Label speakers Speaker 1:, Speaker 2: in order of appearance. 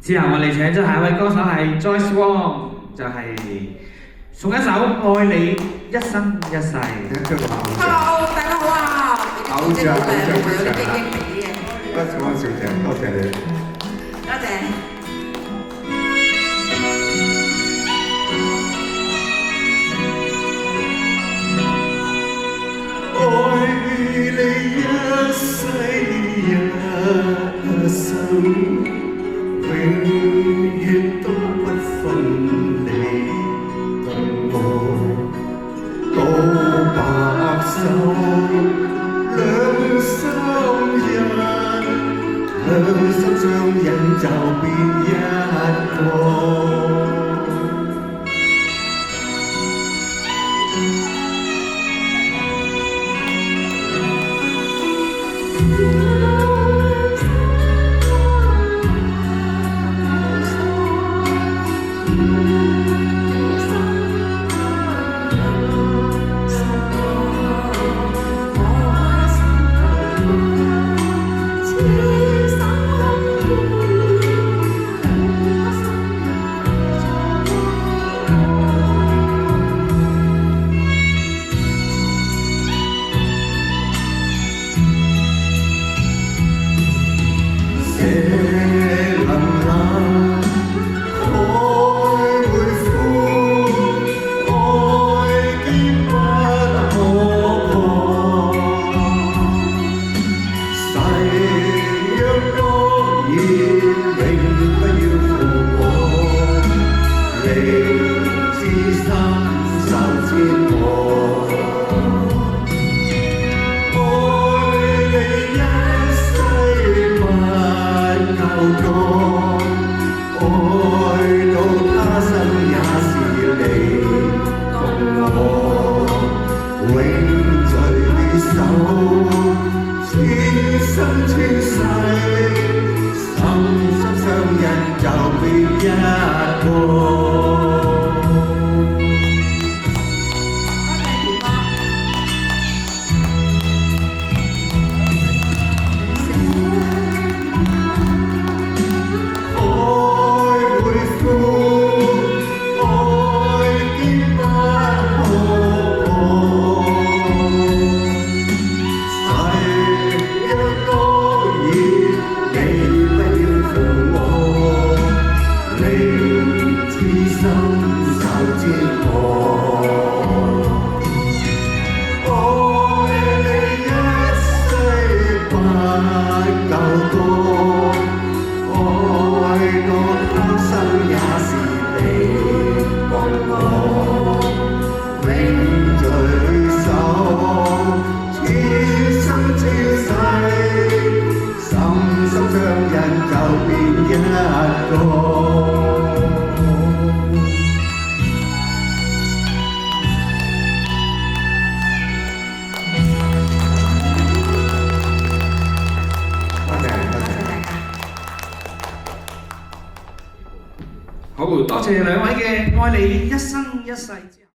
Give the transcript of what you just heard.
Speaker 1: 之後我哋請咗下一位歌手係 Joyce Wong，就係送一首《愛你一生一世》。
Speaker 2: Hello， 大家好啊！
Speaker 3: 偶像
Speaker 2: 有啲
Speaker 3: 非常
Speaker 2: 驚驚地嘅。
Speaker 3: 不錯，小姐，多謝你。
Speaker 2: 多謝。
Speaker 3: 愛你一世一生，永遠都不分你同我。到白首，兩心相印就變一個。
Speaker 1: 好，多謝兩位嘅愛你一生一世。